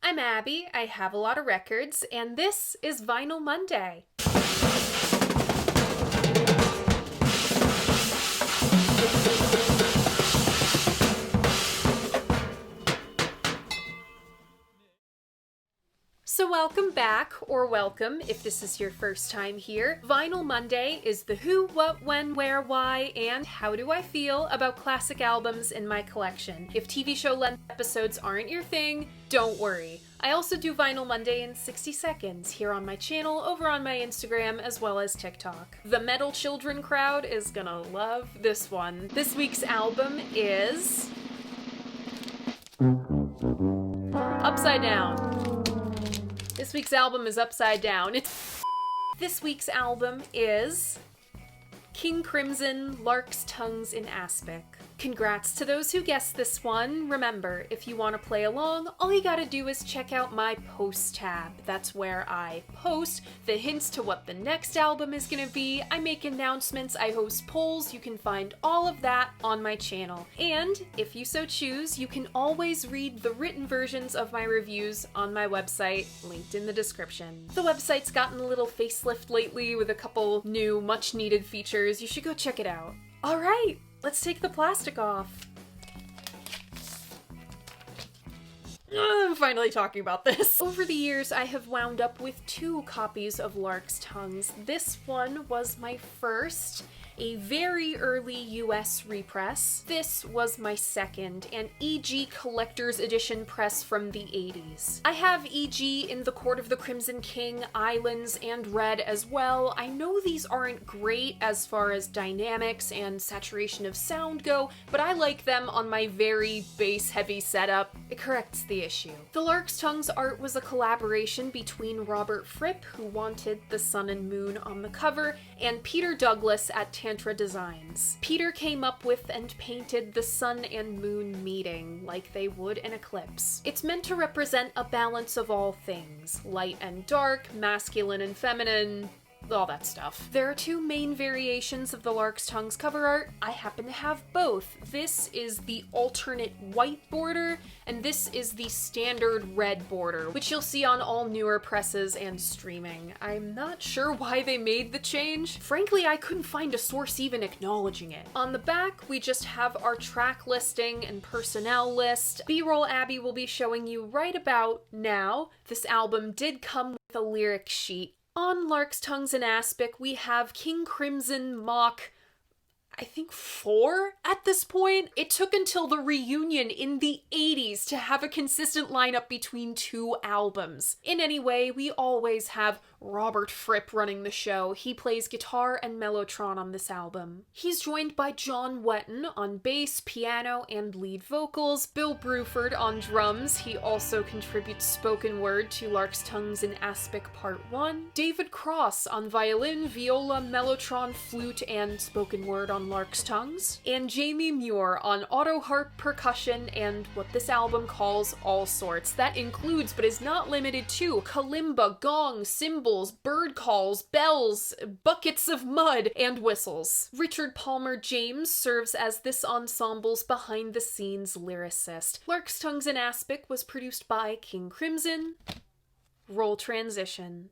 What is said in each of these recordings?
I'm Abby, I have a lot of records, and this is Vinyl Monday. So welcome back, or welcome if this is your first time here. Vinyl Monday is the who, what, when, where, why, and how do I feel about classic albums in my collection. If TV show length episodes aren't your thing, don't worry. I also do Vinyl Monday in 60 seconds here on my channel, over on my Instagram, as well as TikTok. The metal children crowd is gonna love this one. This week's album is Upside Down. This week's album is Upside Down. This week's album is King Crimson, Larks, Tongues in Aspic. Congrats to those who guessed this one. Remember, if you want to play along, all you gotta do is check out my post tab. That's where I post the hints to what the next album is gonna be. I make announcements, I host polls. You can find all of that on my channel. And if you so choose, you can always read the written versions of my reviews on my website, linked in the description. The website's gotten a little facelift lately with a couple new, much needed features. You should go check it out. All right. Let's take the plastic off. I'm finally talking about this. Over the years, I have wound up with 2 copies of Larks Tongues. This one was my first, a very early US repress. This was my second, an EG Collector's Edition press from the 80s. I have EG in the Court of the Crimson King, Islands, and Red as well. I know these aren't great as far as dynamics and saturation of sound go, but I like them on my very bass-heavy setup. It corrects the issue. The Larks Tongues art was a collaboration between Robert Fripp, who wanted the sun and moon on the cover, and Peter Douglas at Tantra Designs. Peter came up with and painted the sun and moon meeting like they would an eclipse. It's meant to represent a balance of all things, light and dark, masculine and feminine, all that stuff. There are 2 main variations of the Larks Tongues cover art. I happen to have both. This is the alternate white border, and this is the standard red border, which you'll see on all newer presses and streaming. I'm not sure why they made the change. Frankly, I couldn't find a source even acknowledging it. On the back, we just have our track listing and personnel list. B-roll Abby will be showing you right about now. This album did come with a lyric sheet. On Larks, Tongues, and Aspic, we have King Crimson, Mach, I think 4 at this point. It took until the reunion in the 80s to have a consistent lineup between 2 albums. In any way, we always have Robert Fripp running the show. He plays guitar and mellotron on this album. He's joined by John Wetton on bass, piano, and lead vocals, Bill Bruford on drums. He also contributes spoken word to Larks, Tongues, and Aspic Part 1. David Cross on violin, viola, mellotron, flute, and spoken word on Larks Tongues, and Jamie Muir on auto harp, percussion, and what this album calls all sorts. That includes, but is not limited to, kalimba, gong, cymbals, bird calls, bells, buckets of mud, and whistles. Richard Palmer James serves as this ensemble's behind-the-scenes lyricist. Larks, Tongues, and Aspic was produced by King Crimson. Roll transition.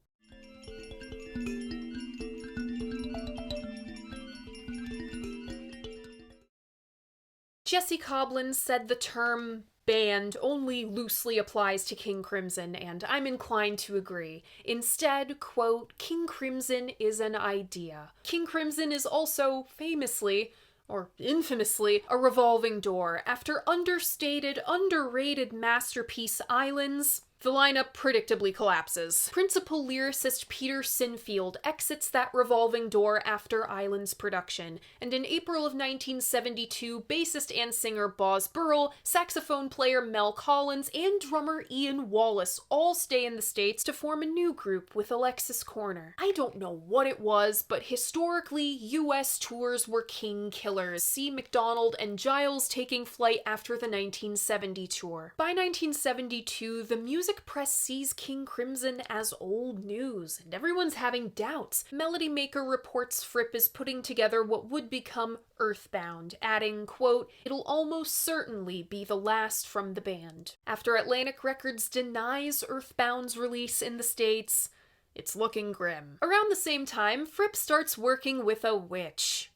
Jesse Coblin said the term band only loosely applies to King Crimson, and I'm inclined to agree. Instead, quote, King Crimson is an idea. King Crimson is also famously, or infamously, a revolving door. After understated, underrated masterpiece Islands, the lineup predictably collapses. Principal lyricist Peter Sinfield exits that revolving door after Island's production, and in April of 1972, bassist and singer Boz Burrell, saxophone player Mel Collins, and drummer Ian Wallace all stay in the States to form a new group with Alexis Corner. I don't know what it was, but historically, US tours were king killers. See McDonald and Giles taking flight after the 1970 tour. By 1972, the music music press sees King Crimson as old news, and everyone's having doubts. Melody Maker reports Fripp is putting together what would become Earthbound, adding, quote, "It'll almost certainly be the last from the band." After Atlantic Records denies Earthbound's release in the States, it's looking grim. Around the same time, Fripp starts working with a witch.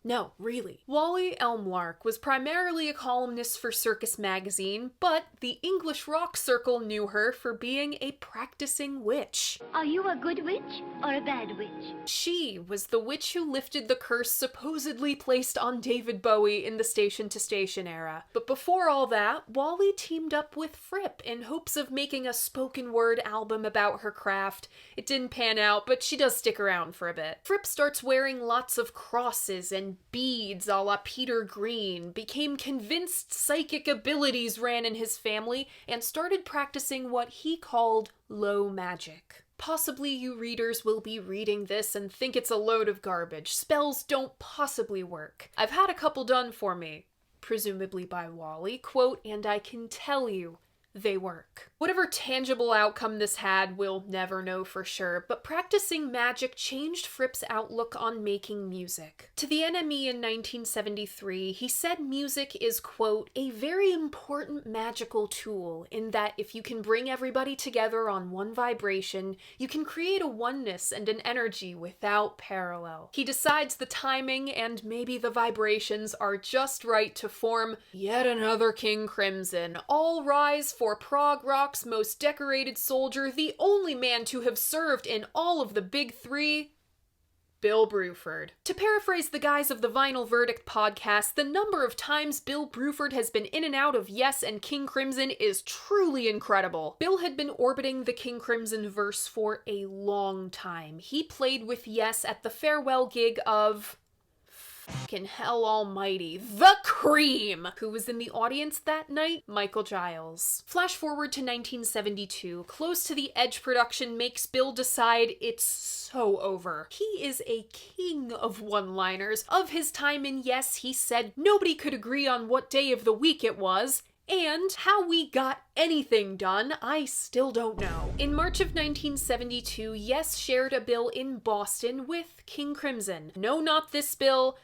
No, really. Wally Lark was primarily a columnist for Circus magazine, but the English rock circle knew her for being a practicing witch. Are you a good witch or a bad witch? She was the witch who lifted the curse supposedly placed on David Bowie in the Station to Station era. But before all that, Wally teamed up with Fripp in hopes of making a spoken word album about her craft. It didn't pan out, but she does stick around for a bit. Fripp starts wearing lots of crosses and beads a la Peter Green, became convinced psychic abilities ran in his family, and started practicing what he called low magic. Possibly you readers will be reading this and think it's a load of garbage. Spells don't possibly work. I've had a couple done for me, presumably by Wally, quote, "and I can tell you, they work." Whatever tangible outcome this had, we'll never know for sure, but practicing magic changed Fripp's outlook on making music. To the NME in 1973, he said music is, quote, "a very important magical tool in that if you can bring everybody together on one vibration, you can create a oneness and an energy without parallel." He decides the timing and maybe the vibrations are just right to form yet another King Crimson. All rise for prog rock's most decorated soldier, the only man to have served in all of the big three, Bill Bruford. To paraphrase the guys of the Vinyl Verdict podcast, the number of times Bill Bruford has been in and out of Yes and King Crimson is truly incredible. Bill had been orbiting the King Crimson verse for a long time. He played with Yes at the farewell gig of fucking hell almighty, The Cream! Who was in the audience that night? Michael Giles. Flash forward to 1972. Close to the Edge production makes Bill decide it's so over. He is a king of one-liners. Of his time in Yes, he said nobody could agree on what day of the week it was, and how we got anything done, I still don't know. In March of 1972, Yes shared a bill in Boston with King Crimson. No, not this bill,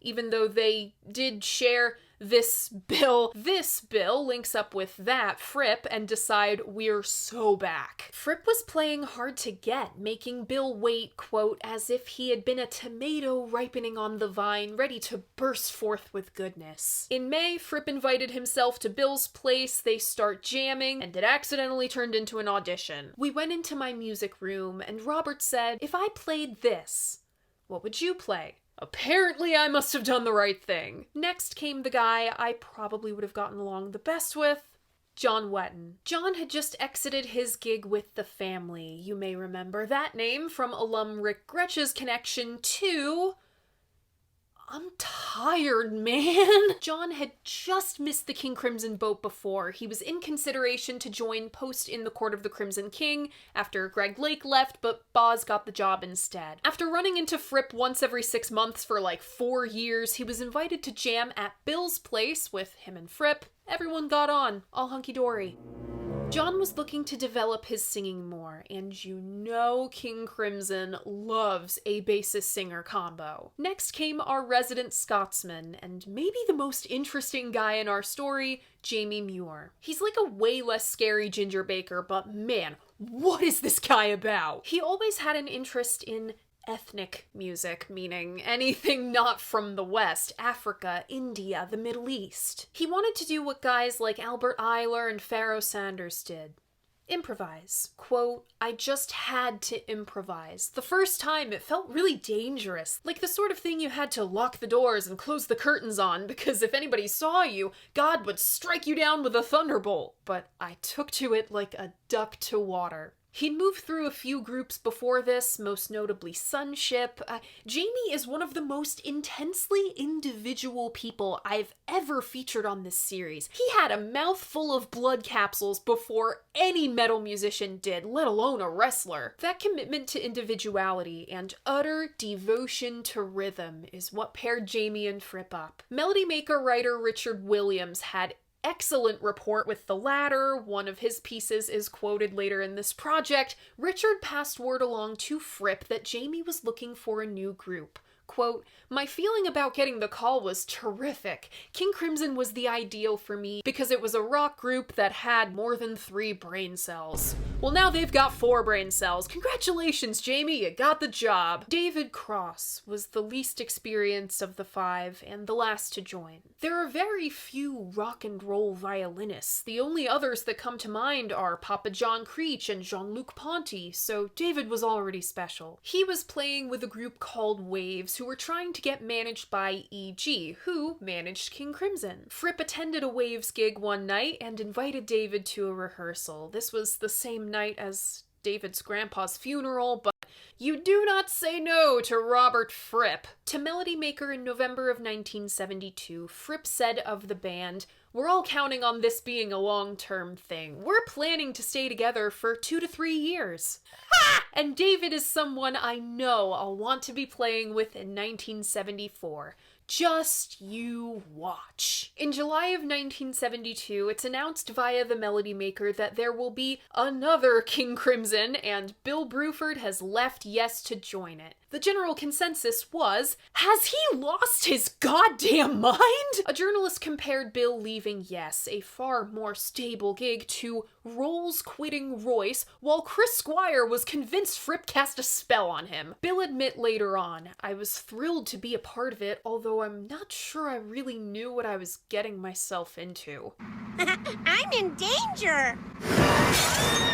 even though they did share this bill. This bill links up with that, Fripp, and decide we're so back. Fripp was playing hard to get, making Bill wait, quote, as if he had been a tomato ripening on the vine, ready to burst forth with goodness. In May, Fripp invited himself to Bill's place, they start jamming, and it accidentally turned into an audition. We went into my music room, and Robert said, "If I played this, what would you play?" Apparently I must have done the right thing. Next came the guy I probably would have gotten along the best with, John Wetton. John had just exited his gig with The Family. You may remember that name from alum Rick Gretsch's connection to... I'm tired, man. John had just missed the King Crimson boat before. He was in consideration to join Post in the Court of the Crimson King after Greg Lake left, but Boz got the job instead. After running into Fripp once every 6 months for like 4 years, he was invited to jam at Bill's place with him and Fripp. Everyone got on, all hunky-dory. John was looking to develop his singing more, and you know King Crimson loves a bassist-singer combo. Next came our resident Scotsman, and maybe the most interesting guy in our story, Jamie Muir. He's like a way less scary Ginger Baker, but man, what is this guy about? He always had an interest in ethnic music, meaning anything not from the West, Africa, India, the Middle East. He wanted to do what guys like Albert Ayler and Pharoah Sanders did. Improvise. Quote, "I just had to improvise. The first time it felt really dangerous, like the sort of thing you had to lock the doors and close the curtains on, because if anybody saw you, God would strike you down with a thunderbolt. But I took to it like a duck to water." He'd moved through a few groups before this, most notably Sunship. Jamie is one of the most intensely individual people I've ever featured on this series. He had a mouthful of blood capsules before any metal musician did, let alone a wrestler. That commitment to individuality and utter devotion to rhythm is what paired Jamie and Fripp up. Melody Maker writer Richard Williams had excellent rapport with the latter. One of his pieces is quoted later in this project. Richard passed word along to Fripp that Jamie was looking for a new group. Quote, "My feeling about getting the call was terrific. King Crimson was the ideal for me because it was a rock group that had more than 3 brain cells. Well, now they've got 4 brain cells. Congratulations, Jamie, you got the job." David Cross was the least experienced of the 5 and the last to join. There are very few rock and roll violinists. The only others that come to mind are Papa John Creech and Jean-Luc Ponty, so David was already special. He was playing with a group called Waves, who were trying to get managed by E.G., who managed King Crimson. Fripp attended a Waves gig one night and invited David to a rehearsal. This was the same night as David's grandpa's funeral, but you do not say no to Robert Fripp. To Melody Maker in November of 1972, Fripp said of the band, "We're all counting on this being a long-term thing. We're planning to stay together for 2 to 3 years. Ha! And David is someone I know I'll want to be playing with in 1974. Just you watch." In July of 1972, it's announced via the Melody Maker that there will be another King Crimson, and Bill Bruford has left Yes to join it. The general consensus was, has he lost his goddamn mind? A journalist compared Bill leaving Yes, a far more stable gig, to Rolls quitting Royce, while Chris Squire was convinced Fripp cast a spell on him. Bill admit later on, "I was thrilled to be a part of it, although I'm not sure I really knew what I was getting myself into." I'm in danger!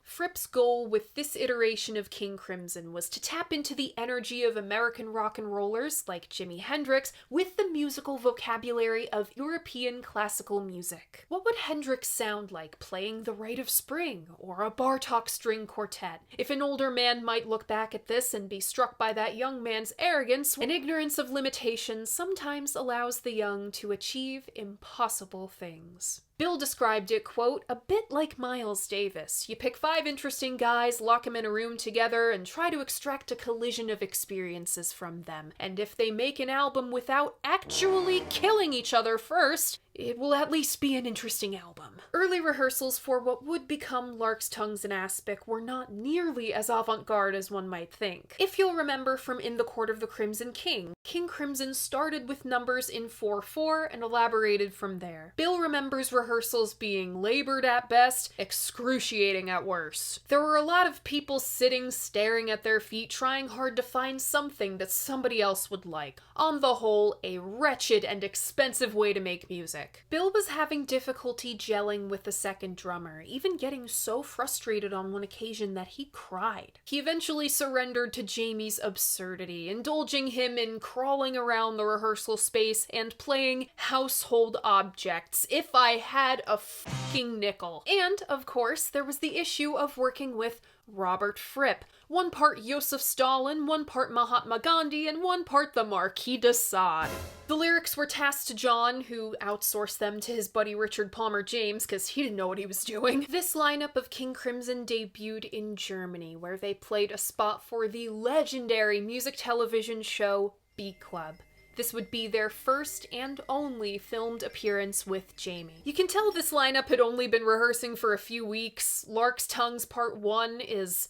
Fripp's goal with this iteration of King Crimson was to tap into the energy of American rock and rollers like Jimi Hendrix with the musical vocabulary of European classical music. What would Hendrix sound like playing The Rite of Spring or a Bartok string quartet? If an older man might look back at this and be struck by that young man's arrogance, and ignorance of limitations sometimes allows the young to achieve impossible things. Bill described it, quote, "a bit like Miles Davis. You pick 5 interesting guys, lock them in a room together, and try to extract a collision of experiences from them. And if they make an album without actually killing each other first, it will at least be an interesting album." Early rehearsals for what would become Larks, Tongues, and Aspic were not nearly as avant-garde as one might think. If you'll remember from In the Court of the Crimson King, King Crimson started with numbers in 4/4 and elaborated from there. Bill remembers rehearsals being labored at best, excruciating at worst. There were a lot of people sitting, staring at their feet, trying hard to find something that somebody else would like. On the whole, a wretched and expensive way to make music. Bill was having difficulty gelling with the second drummer, even getting so frustrated on one occasion that he cried. He eventually surrendered to Jamie's absurdity, indulging him in crawling around the rehearsal space and playing Household Objects, If I Had a Fucking Nickel. And, of course, there was the issue of working with Robert Fripp. One part Joseph Stalin, one part Mahatma Gandhi, and one part the Marquis de Sade. The lyrics were tasked to John, who outsourced them to his buddy Richard Palmer James, because he didn't know what he was doing. This lineup of King Crimson debuted in Germany, where they played a spot for the legendary music television show Beat Club. This would be their first and only filmed appearance with Jamie. You can tell this lineup had only been rehearsing for a few weeks. Larks, Tongues Part 1 is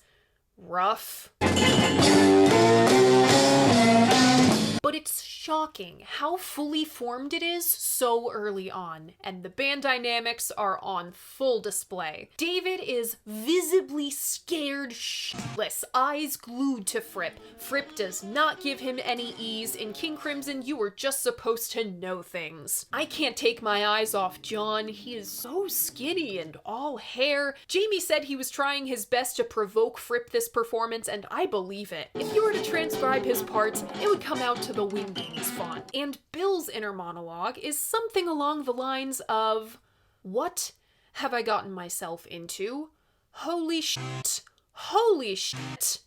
rough. But it's shocking how fully formed it is so early on, and the band dynamics are on full display. David is visibly scared shitless, eyes glued to Fripp. Fripp does not give him any ease. In King Crimson, you were just supposed to know things. I can't take my eyes off John. He is so skinny and all hair. Jamie said he was trying his best to provoke Fripp this performance, and I believe it. If you were to transcribe his parts, it would come out to the Wingdings font. And Bill's inner monologue is something along the lines of, "What have I gotten myself into? Holy shit. Holy shit.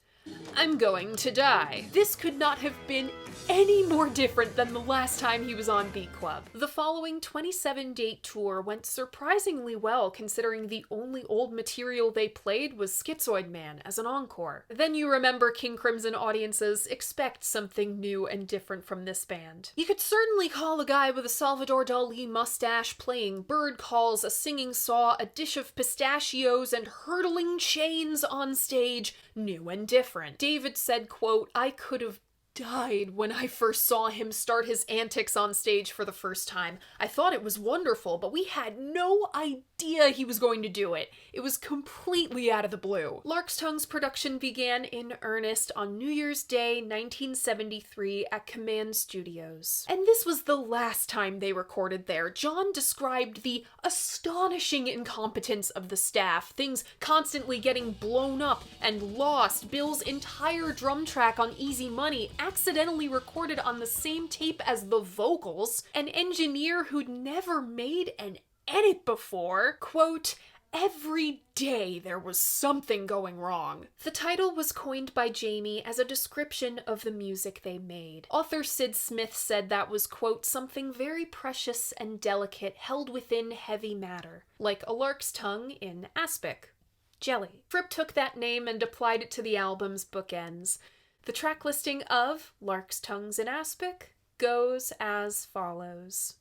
I'm going to die. This could not have been any more different than the last time he was on Beat Club. The following 27-date tour went surprisingly well considering the only old material they played was Schizoid Man as an encore. Then you remember King Crimson audiences expect something new and different from this band. You could certainly call a guy with a Salvador Dali mustache playing bird calls, a singing saw, a dish of pistachios, and hurtling chains on stage new and different. David said, quote, "I could have died when I first saw him start his antics on stage for the first time. I thought it was wonderful, but we had no idea he was going to do it. It was completely out of the blue." Lark's Tongue's production began in earnest on New Year's Day, 1973 at Command Studios. And this was the last time they recorded there. John described the astonishing incompetence of the staff, things constantly getting blown up and lost, Bill's entire drum track on Easy Money accidentally recorded on the same tape as the vocals, an engineer who'd never made an edit before, quote, "Every day there was something going wrong." The title was coined by Jamie as a description of the music they made. Author Sid Smith said that was, quote, "something very precious and delicate held within heavy matter, like a lark's tongue in Aspic. Jelly." Fripp took that name and applied it to the album's bookends. The track listing of Lark's Tongues in Aspic goes as follows.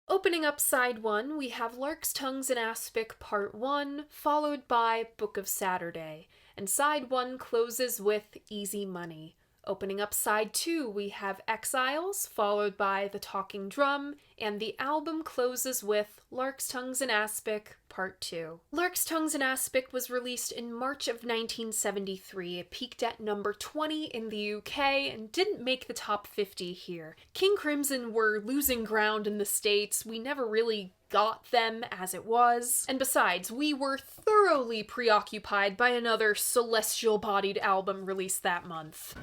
Opening up side 1, we have Lark's Tongues in Aspic Part 1, followed by Book of Saturday, and side 1 closes with Easy Money. Opening up side 2, we have Exiles, followed by The Talking Drum, and the album closes with Lark's Tongues in Aspic Part 2. Lark's Tongues in Aspic was released in March of 1973. It peaked at number 20 in the UK and didn't make the top 50 here. King Crimson were losing ground in the States. We never really got them as it was. And besides, we were thoroughly preoccupied by another celestial-bodied album released that month.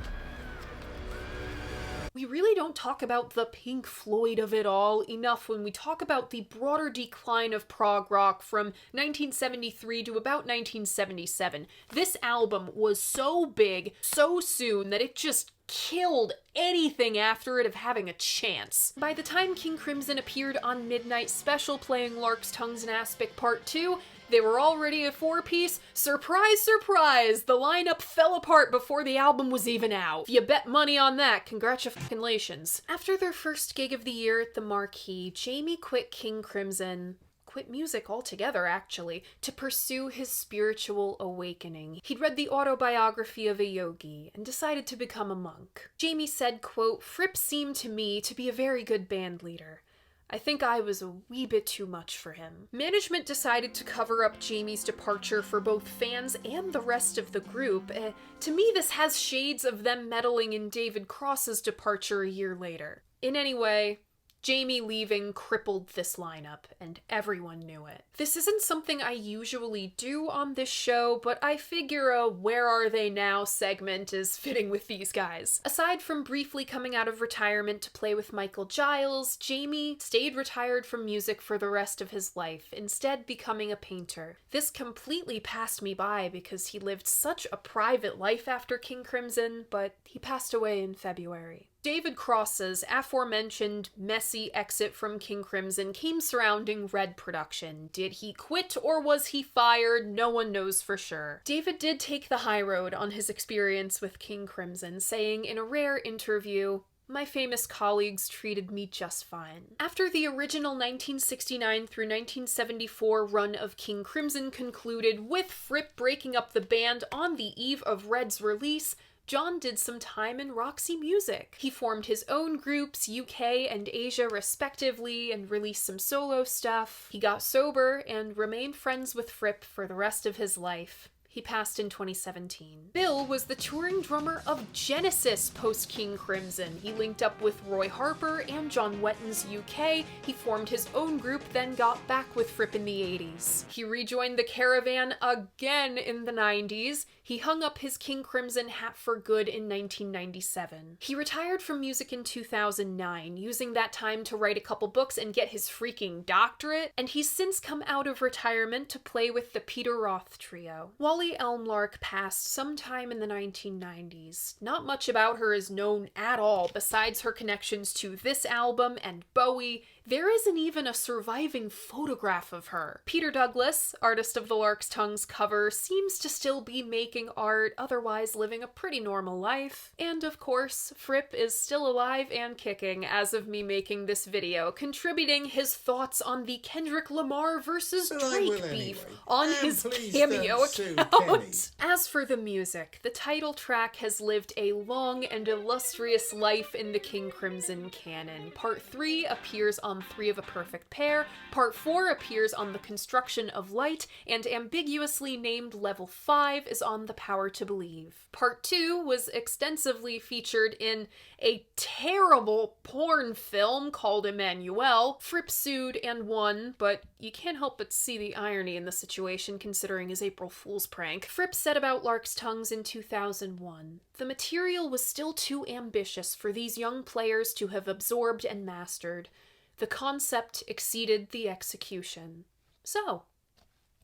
We really don't talk about the Pink Floyd of it all enough when we talk about the broader decline of prog rock from 1973 to about 1977. This album was so big, so soon, that it just killed anything after it of having a chance. By the time King Crimson appeared on Midnight Special playing Lark's Tongues in Aspic Part 2, they were already a 4-piece. Surprise, surprise! The lineup fell apart before the album was even out. If you bet money on that, congratulations. After their first gig of the year at the Marquee, Jamie quit King Crimson, quit music altogether actually, to pursue his spiritual awakening. He'd read the autobiography of a yogi and decided to become a monk. Jamie said, quote, "Fripp seemed to me to be a very good band leader. I think I was a wee bit too much for him." Management decided to cover up Jamie's departure for both fans and the rest of the group. To me, this has shades of them meddling in David Cross's departure a year later. In any way, Jamie leaving crippled this lineup, and everyone knew it. This isn't something I usually do on this show, but I figure a Where Are They Now segment is fitting with these guys. Aside from briefly coming out of retirement to play with Michael Giles, Jamie stayed retired from music for the rest of his life, instead becoming a painter. This completely passed me by because he lived such a private life after King Crimson, but he passed away in February. David Cross's aforementioned messy exit from King Crimson came surrounding Red production. Did he quit or was he fired? No one knows for sure. David did take the high road on his experience with King Crimson, saying in a rare interview, "My famous colleagues treated me just fine." After the original 1969 through 1974 run of King Crimson concluded, with Fripp breaking up the band on the eve of Red's release, John did some time in Roxy Music. He formed his own groups, UK and Asia respectively, and released some solo stuff. He got sober and remained friends with Fripp for the rest of his life. He passed in 2017. Bill was the touring drummer of Genesis post King Crimson. He linked up with Roy Harper and John Wetton's UK. He formed his own group, then got back with Fripp in the 80s. He rejoined the Caravan again in the 90s. He hung up his King Crimson hat for good in 1997. He retired from music in 2009, using that time to write a couple books and get his freaking doctorate, and he's since come out of retirement to play with the Peter Roth Trio. Wally Elm Lark passed sometime in the 1990s. Not much about her is known at all, besides her connections to this album and Bowie. There isn't even a surviving photograph of her. Peter Douglas, artist of the Larks Tongues cover, seems to still be making art, otherwise living a pretty normal life. And of course, Fripp is still alive and kicking as of me making this video, contributing his thoughts on the Kendrick Lamar versus Drake beef on his Cameo account. As for the music, the title track has lived a long and illustrious life in the King Crimson canon. Part 3 appears on 3 of a Perfect Pair, Part 4 appears on The Construction of Light, and ambiguously named Level 5 is on The Power to Believe. Part 2 was extensively featured in a terrible porn film called Emmanuel. Fripp sued and won, but you can't help but see the irony in the situation considering his April Fool's prank. Fripp said about Larks Tongues in 2001, "The material was still too ambitious for these young players to have absorbed and mastered. The concept exceeded the execution." So,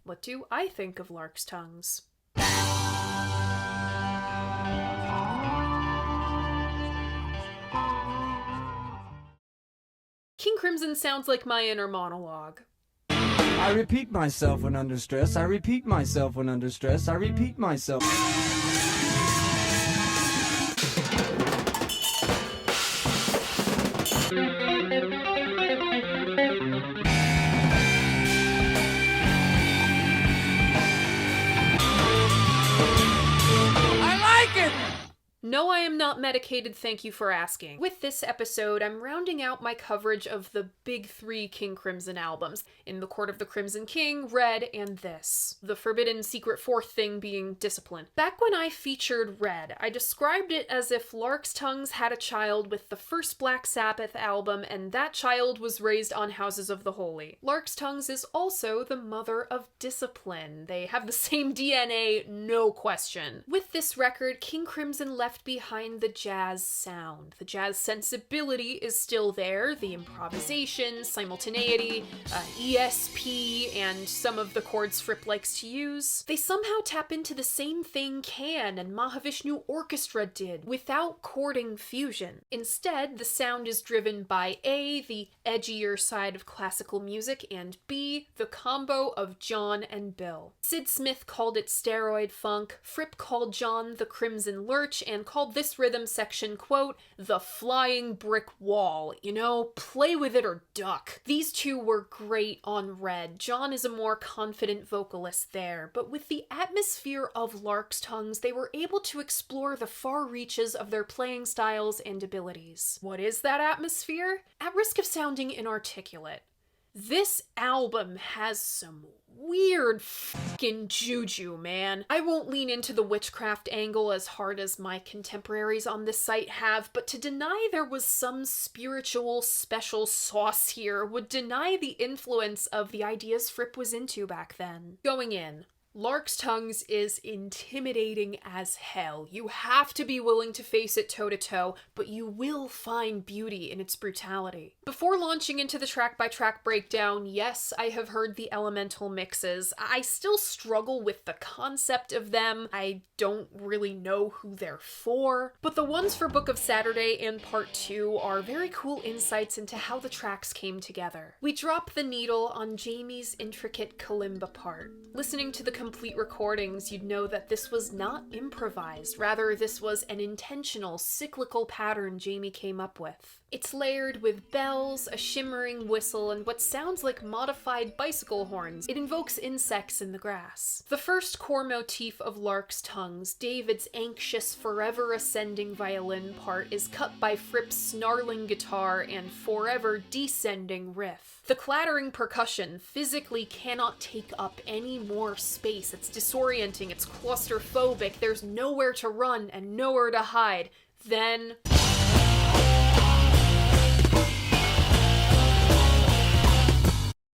what do I think of Larks Tongues? King Crimson sounds like my inner monologue. I repeat myself when under stress. I repeat myself when under stress. I repeat myself. No, I am not medicated, thank you for asking. With this episode, I'm rounding out my coverage of the big 3 King Crimson albums, In the Court of the Crimson King, Red, and this. The forbidden secret 4th thing being Discipline. Back when I featured Red, I described it as if Larks Tongues had a child with the first Black Sabbath album, and that child was raised on Houses of the Holy. Larks Tongues is also the mother of Discipline. They have the same DNA, no question. With this record, King Crimson left behind the jazz sound. The jazz sensibility is still there, the improvisation, simultaneity, ESP, and some of the chords Fripp likes to use. They somehow tap into the same thing Can and Mahavishnu Orchestra did, without chording fusion. Instead, the sound is driven by A, the edgier side of classical music, and B, the combo of John and Bill. Sid Smith called it steroid funk, Fripp called John the Crimson Lurch, and called this rhythm section, quote, the flying brick wall, you know, play with it or duck. These two were great on Red. John is a more confident vocalist there, but with the atmosphere of Larks Tongues, they were able to explore the far reaches of their playing styles and abilities. What is that atmosphere? At risk of sounding inarticulate, this album has some weird fucking juju, man. I won't lean into the witchcraft angle as hard as my contemporaries on this site have, but to deny there was some spiritual special sauce here would deny the influence of the ideas Fripp was into back then. Going in, Larks Tongues is intimidating as hell. You have to be willing to face it toe-to-toe, but you will find beauty in its brutality. Before launching into the track-by-track breakdown, yes, I have heard the elemental mixes. I still struggle with the concept of them. I don't really know who they're for, but the ones for Book of Saturday and Part 2 are very cool insights into how the tracks came together. We drop the needle on Jamie's intricate kalimba part. Listening to the complete recordings, you'd know that this was not improvised. Rather, this was an intentional, cyclical pattern Jamie came up with. It's layered with bells, a shimmering whistle, and what sounds like modified bicycle horns. It invokes insects in the grass. The first core motif of Larks Tongues, David's anxious, forever ascending violin part, is cut by Fripp's snarling guitar and forever descending riff. The clattering percussion physically cannot take up any more space space, it's disorienting, it's claustrophobic, there's nowhere to run and nowhere to hide. Then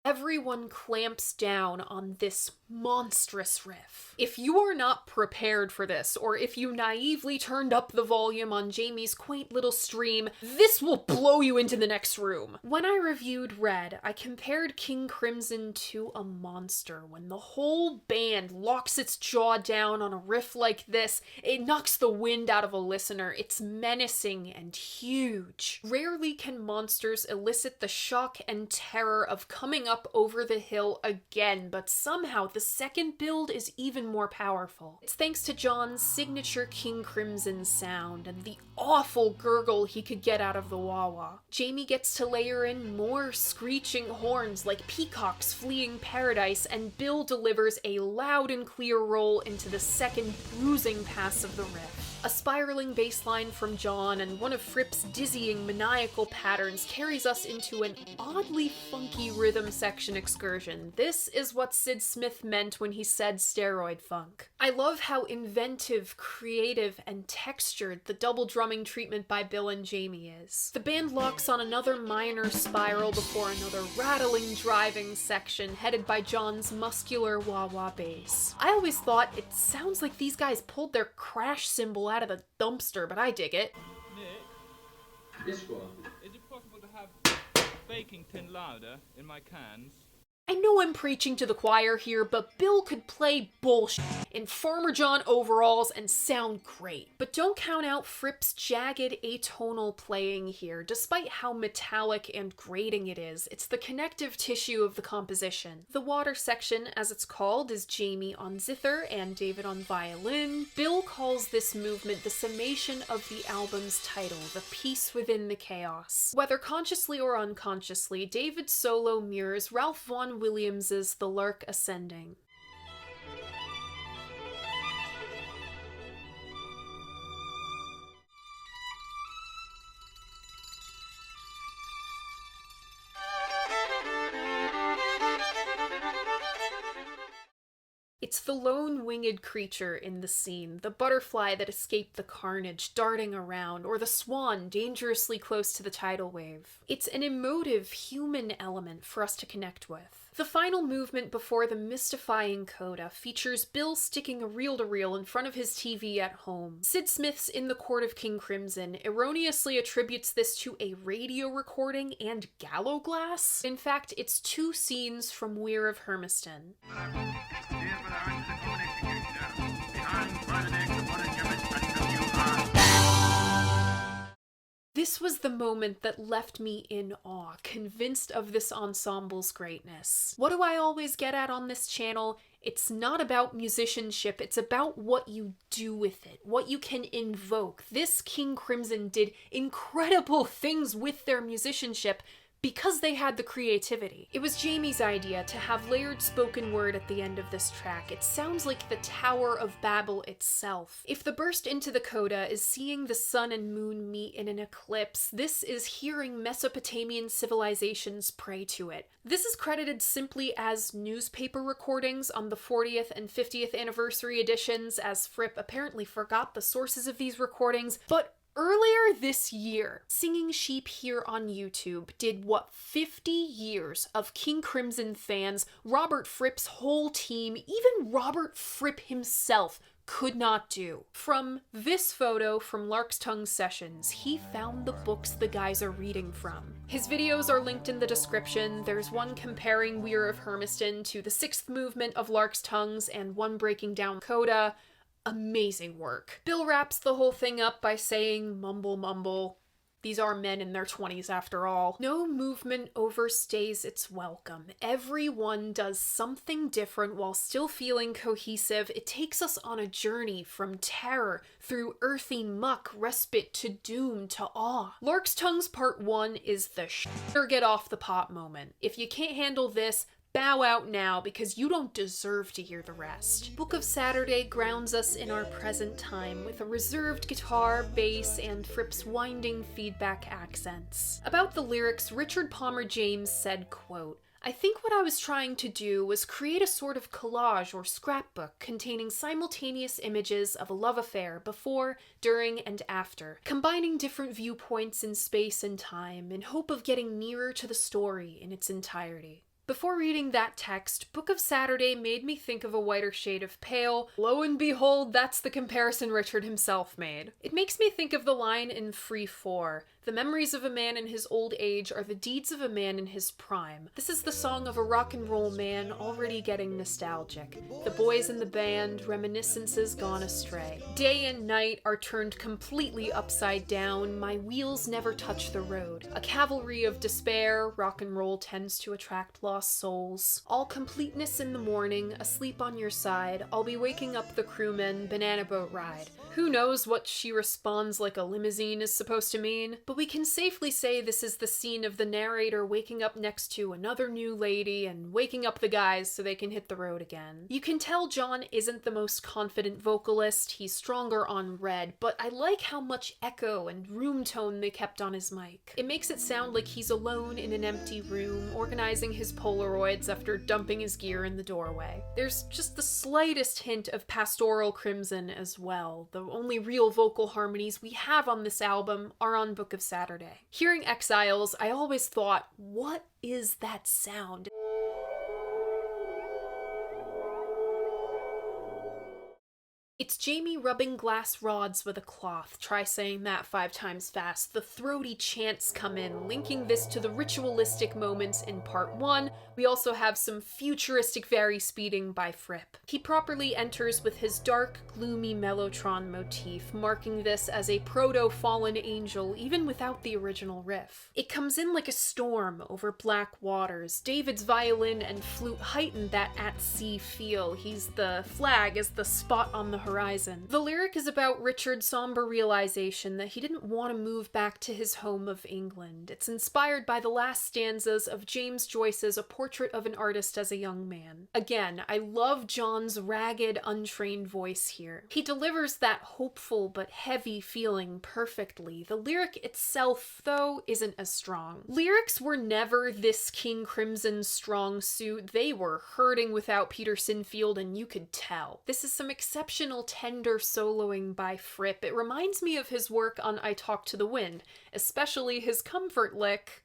everyone clamps down on this monstrous riff. If you are not prepared for this, or if you naively turned up the volume on Jamie's quaint little stream, this will blow you into the next room. When I reviewed Red, I compared King Crimson to a monster. When the whole band locks its jaw down on a riff like this, it knocks the wind out of a listener. It's menacing and huge. Rarely can monsters elicit the shock and terror of coming up over the hill again, but somehow the second build is even more powerful. It's thanks to John's signature King Crimson sound and the awful gurgle he could get out of the wah-wah. Jamie gets to layer in more screeching horns like peacocks fleeing paradise, and Bill delivers a loud and clear roll into the second bruising pass of the riff. A spiraling bass line from John and one of Fripp's dizzying maniacal patterns carries us into an oddly funky rhythm section excursion. This is what Sid Smith meant when he said steroid funk. I love how inventive, creative, and textured the double drumming treatment by Bill and Jamie is. The band locks on another minor spiral before another rattling, driving section headed by John's muscular wah-wah bass. I always thought it sounds like these guys pulled their crash cymbal out of the dumpster, but I dig it. Nick? Yes, go on. Is it possible to have baking tin louder in my cans? I know I'm preaching to the choir here, but Bill could play bullshit in Farmer John overalls and sound great. But don't count out Fripp's jagged atonal playing here. Despite how metallic and grating it is, it's the connective tissue of the composition. The water section, as it's called, is Jamie on zither and David on violin. Bill calls this movement the summation of the album's title, the peace within the chaos. Whether consciously or unconsciously, David's solo mirrors Ralph Vaughan Williams's The Lark Ascending. It's the lone winged creature in the scene, the butterfly that escaped the carnage darting around, or the swan dangerously close to the tidal wave. It's an emotive human element for us to connect with. The final movement before the mystifying coda features Bill sticking a reel-to-reel in front of his TV at home. Sid Smith's In the Court of King Crimson erroneously attributes this to a radio recording and gallows glass. In fact, it's two scenes from Weir of Hermiston. This was the moment that left me in awe, convinced of this ensemble's greatness. What do I always get at on this channel? It's not about musicianship, it's about what you do with it, what you can invoke. This King Crimson did incredible things with their musicianship because they had the creativity. It was Jamie's idea to have layered spoken word at the end of this track. It sounds like the Tower of Babel itself. If the burst into the coda is seeing the sun and moon meet in an eclipse, this is hearing Mesopotamian civilizations pray to it. This is credited simply as newspaper recordings on the 40th and 50th anniversary editions, as Fripp apparently forgot the sources of these recordings, but earlier this year, Singing Sheep here on YouTube did what 50 years of King Crimson fans, Robert Fripp's whole team, even Robert Fripp himself could not do. From this photo from Lark's Tongue Sessions, he found the books the guys are reading from. His videos are linked in the description. There's one comparing Weir of Hermiston to the 6th movement of Lark's Tongues and one breaking down coda. Amazing work. Bill wraps the whole thing up by saying, mumble mumble. These are men in their 20s after all. No movement overstays its welcome. Everyone does something different while still feeling cohesive. It takes us on a journey from terror through earthy muck, respite to doom to awe. Lark's Tongues Part 1 is the or get off the pot moment. If you can't handle this, bow out now, because you don't deserve to hear the rest. Book of Saturday grounds us in our present time with a reserved guitar, bass, and Fripp's winding feedback accents. About the lyrics, Richard Palmer James said, quote, I think what I was trying to do was create a sort of collage or scrapbook containing simultaneous images of a love affair before, during, and after, combining different viewpoints in space and time in hope of getting nearer to the story in its entirety. Before reading that text, Book of Saturday made me think of A Whiter Shade of Pale. Lo and behold, that's the comparison Richard himself made. It makes me think of the line in Free 4, "The memories of a man in his old age are the deeds of a man in his prime." This is the song of a rock and roll man already getting nostalgic. The boys in the band, reminiscences gone astray. Day and night are turned completely upside down, my wheels never touch the road. A cavalry of despair, rock and roll tends to attract lost souls. All completeness in the morning, asleep on your side, I'll be waking up the crewmen, banana boat ride. Who knows what she responds like a limousine is supposed to mean, but we can safely say this is the scene of the narrator waking up next to another new lady and waking up the guys so they can hit the road again. You can tell John isn't the most confident vocalist, he's stronger on Red, but I like how much echo and room tone they kept on his mic. It makes it sound like he's alone in an empty room, organizing his Polaroids after dumping his gear in the doorway. There's just the slightest hint of pastoral crimson as well. The only real vocal harmonies we have on this album are on Book of Saturday. Hearing Exiles, I always thought, what is that sound? It's Jamie rubbing glass rods with a cloth. Try saying that 5 times fast. The throaty chants come in, linking this to the ritualistic moments in part 1. We also have some futuristic vari-speeding by Fripp. He properly enters with his dark, gloomy mellotron motif, marking this as a proto-fallen angel even without the original riff. It comes in like a storm over black waters. David's violin and flute heighten that at-sea feel. He's the flag as the spot on the horizon. The lyric is about Richard's somber realization that he didn't want to move back to his home of England. It's inspired by the last stanzas of James Joyce's A Portrait of an Artist as a Young Man. Again, I love John's ragged, untrained voice here. He delivers that hopeful but heavy feeling perfectly. The lyric itself, though, isn't as strong. Lyrics were never this King Crimson's strong suit. They were hurting without Peter Sinfield, and you could tell. This is some exceptional tender soloing by Fripp. It reminds me of his work on I Talk to the Wind, especially his comfort lick.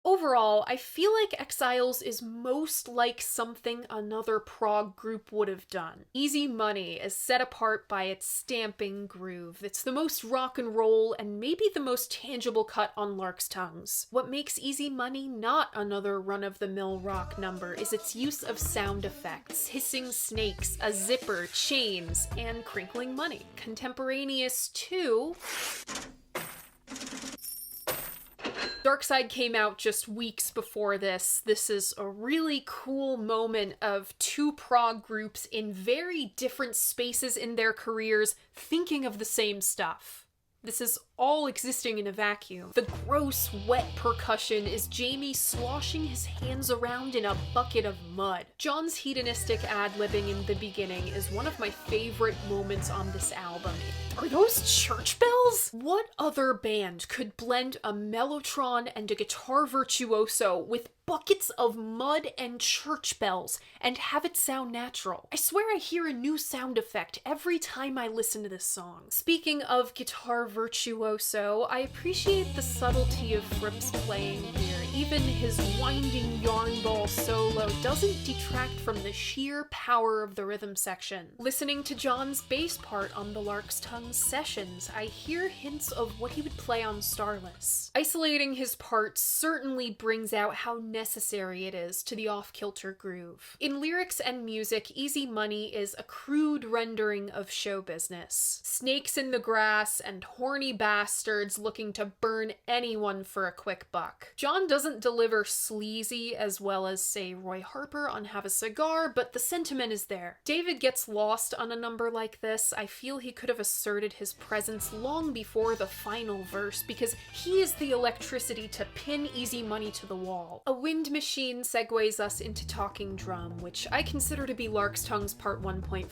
Overall, I feel like Exiles is most like something another prog group would have done. Easy Money is set apart by its stamping groove. It's the most rock and roll and maybe the most tangible cut on Lark's tongues. What makes Easy Money not another run-of-the-mill rock number is its use of sound effects, hissing snakes, a zipper, chains, and crinkling money. Contemporaneous to Dark Side came out just weeks before this. This is a really cool moment of 2 prog groups in very different spaces in their careers thinking of the same stuff. This is all existing in a vacuum. The gross, wet percussion is Jamie sloshing his hands around in a bucket of mud. John's hedonistic ad-libbing in the beginning is one of my favorite moments on this album. Are those church bells? What other band could blend a mellotron and a guitar virtuoso with buckets of mud and church bells and have it sound natural? I swear I hear a new sound effect every time I listen to this song. Speaking of guitar virtuoso, I appreciate the subtlety of Fripp's playing here. Even his winding yarn ball solo doesn't detract from the sheer power of the rhythm section. Listening to John's bass part on the Lark's Tongues sessions, I hear hints of what he would play on Starless. Isolating his parts certainly brings out how necessary it is to the off-kilter groove. In lyrics and music, Easy Money is a crude rendering of show business. Snakes in the grass and horny bastards looking to burn anyone for a quick buck. John doesn't doesn't deliver sleazy as well as, say, Roy Harper on Have a Cigar, but the sentiment is there. David gets lost on a number like this. I feel he could have asserted his presence long before the final verse, because he is the electricity to pin Easy Money to the wall. A wind machine segues us into Talking Drum, which I consider to be Lark's Tongues Part 1.5.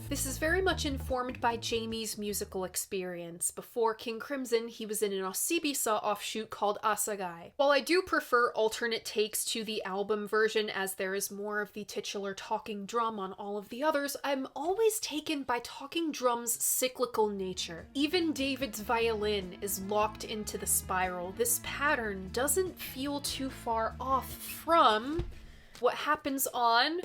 This is very much informed by Jamie's musical experience. Before King Crimson, he was in an Osibisa offshoot called Asagai. While I do prefer alternate takes to the album version, as there is more of the titular talking drum on all of the others, I'm always taken by Talking Drum's cyclical nature. Even David's violin is locked into the spiral. This pattern doesn't feel too far off from what happens on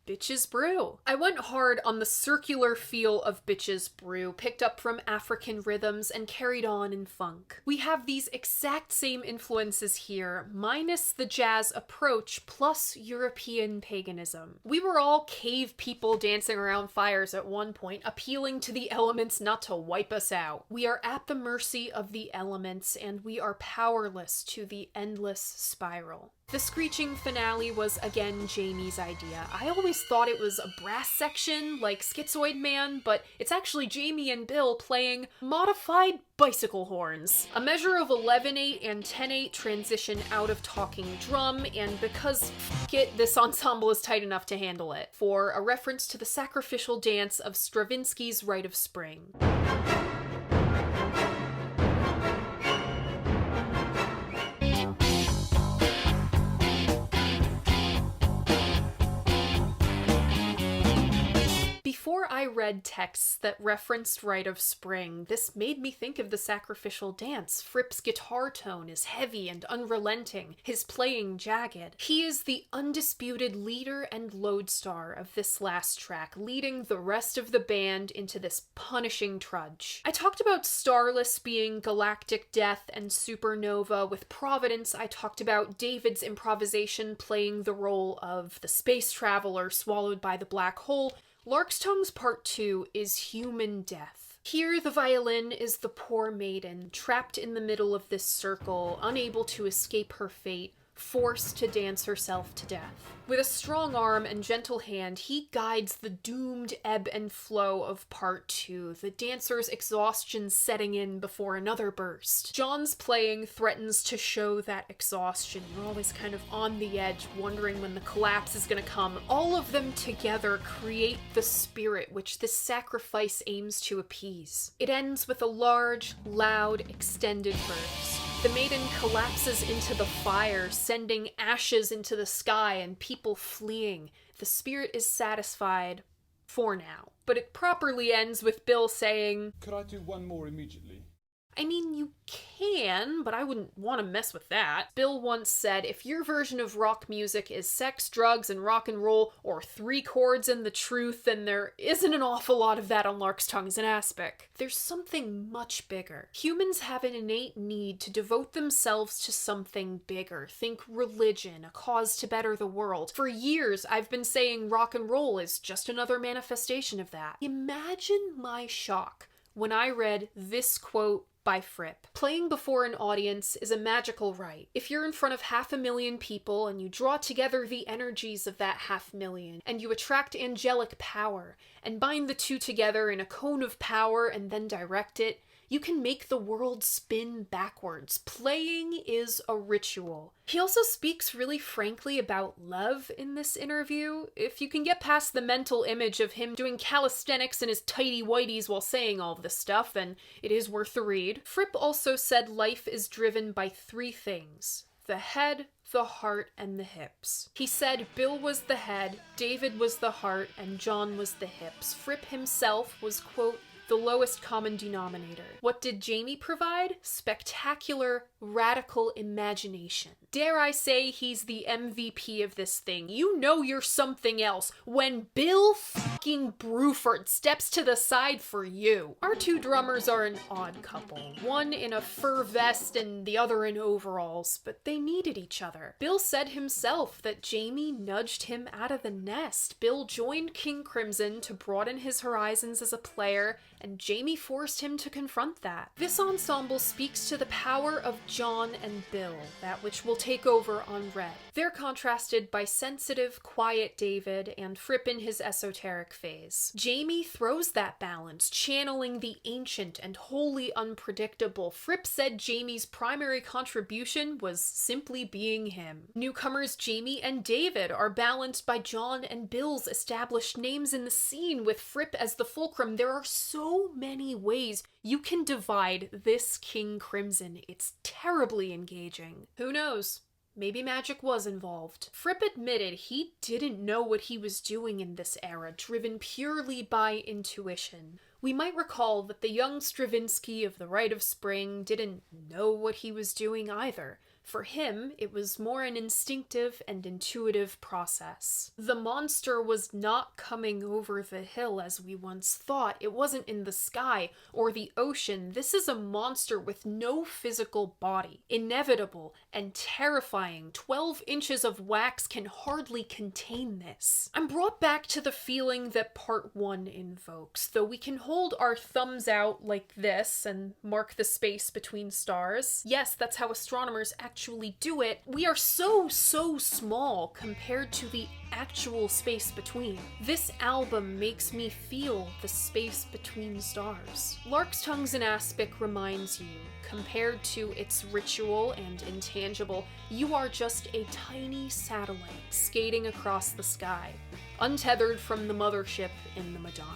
Bitches Brew. I went hard on the circular feel of Bitches Brew, picked up from African rhythms and carried on in funk. We have these exact same influences here, minus the jazz approach plus European paganism. We were all cave people dancing around fires at one point, appealing to the elements not to wipe us out. We are at the mercy of the elements, and we are powerless to the endless spiral. The screeching finale was again Jamie's idea. I always thought it was a brass section like Schizoid Man, but it's actually Jamie and Bill playing modified bicycle horns. A measure of 11/8 and 10/8 transition out of Talking Drum, and because f*** it, this ensemble is tight enough to handle it, for a reference to the sacrificial dance of Stravinsky's Rite of Spring. Before I read texts that referenced Rite of Spring, this made me think of the sacrificial dance. Fripp's guitar tone is heavy and unrelenting, his playing jagged. He is the undisputed leader and lodestar of this last track, leading the rest of the band into this punishing trudge. I talked about Starless being galactic death and supernova. With Providence, I talked about David's improvisation playing the role of the space traveler swallowed by the black hole. Lark's Tongues Part 2 is human death. Here, the violin is the poor maiden, trapped in the middle of this circle, unable to escape her fate, forced to dance herself to death. With a strong arm and gentle hand, he guides the doomed ebb and flow of Part 2, the dancer's exhaustion setting in before another burst. John's playing threatens to show that exhaustion. You're always kind of on the edge, wondering when the collapse is gonna come. All of them together create the spirit which this sacrifice aims to appease. It ends with a large, loud, extended burst. The maiden collapses into the fire, sending ashes into the sky and people fleeing. The spirit is satisfied for now. But it properly ends with Bill saying, "Could I do one more immediately?" I mean, you can, but I wouldn't want to mess with that. Bill once said, if your version of rock music is sex, drugs, and rock and roll, or 3 chords and the truth, then there isn't an awful lot of that on Lark's Tongues and Aspic. There's something much bigger. Humans have an innate need to devote themselves to something bigger. Think religion, a cause to better the world. For years, I've been saying rock and roll is just another manifestation of that. Imagine my shock when I read this quote by Fripp. Playing before an audience is a magical rite. If you're in front of 500,000 people and you draw together the energies of that 500,000 and you attract angelic power and bind the two together in a cone of power and then direct it, you can make the world spin backwards. Playing is a ritual. He also speaks really frankly about love in this interview. If you can get past the mental image of him doing calisthenics in his tighty whities while saying all this stuff, then it is worth the read. Fripp also said life is driven by 3 things: the head, the heart, and the hips. He said Bill was the head, David was the heart, and John was the hips. Fripp himself was, quote, the lowest common denominator. What did Jamie provide? Spectacular, radical imagination. Dare I say he's the MVP of this thing. You know you're something else when Bill fucking Bruford steps to the side for you. Our 2 drummers are an odd couple. One in a fur vest and the other in overalls, but they needed each other. Bill said himself that Jamie nudged him out of the nest. Bill joined King Crimson to broaden his horizons as a player, and Jamie forced him to confront that. This ensemble speaks to the power of John and Bill, that which will take over on Red. They're contrasted by sensitive, quiet David and Fripp in his esoteric phase. Jamie throws that balance, channeling the ancient and wholly unpredictable. Fripp said Jamie's primary contribution was simply being him. Newcomers Jamie and David are balanced by John and Bill's established names in the scene, with Fripp as the fulcrum. There are so many ways you can divide this King Crimson. It's terribly engaging. Who knows? Maybe magic was involved. Fripp admitted he didn't know what he was doing in this era, driven purely by intuition. We might recall that the young Stravinsky of The Rite of Spring didn't know what he was doing either. For him, it was more an instinctive and intuitive process. The monster was not coming over the hill as we once thought. It wasn't in the sky or the ocean. This is a monster with no physical body. Inevitable and terrifying. 12 inches of wax can hardly contain this. I'm brought back to the feeling that part 1 invokes, though we can hold our thumbs out like this and mark the space between stars. Yes, that's how astronomers actually do it. We are so small compared to the actual space between. This album makes me feel the space between stars. Lark's Tongues in Aspic reminds you, compared to its ritual and intangible, you are just a tiny satellite skating across the sky, untethered from the mothership in the Madonna.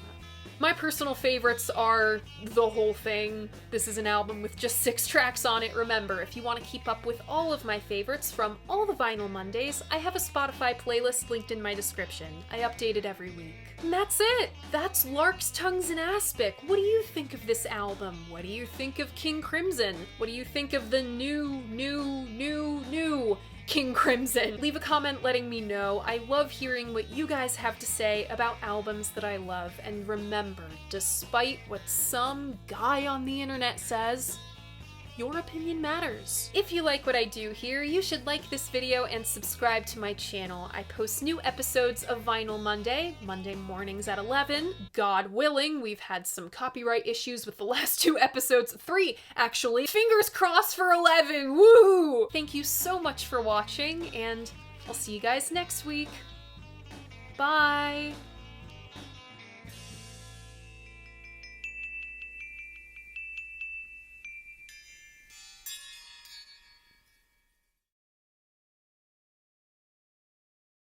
My personal favorites are the whole thing. This is an album with just 6 tracks on it. Remember, if you want to keep up with all of my favorites from all the Vinyl Mondays, I have a Spotify playlist linked in my description. I update it every week. And that's it! That's Lark's Tongues in Aspic. What do you think of this album? What do you think of King Crimson? What do you think of the new King Crimson? Leave a comment letting me know. I love hearing what you guys have to say about albums that I love, and remember, despite what some guy on the internet says, your opinion matters. If you like what I do here, you should like this video and subscribe to my channel. I post new episodes of Vinyl Monday mornings at 11. God willing, we've had some copyright issues with the last 2 episodes. 3, actually. Fingers crossed for 11, woo! Thank you so much for watching, and I'll see you guys next week. Bye!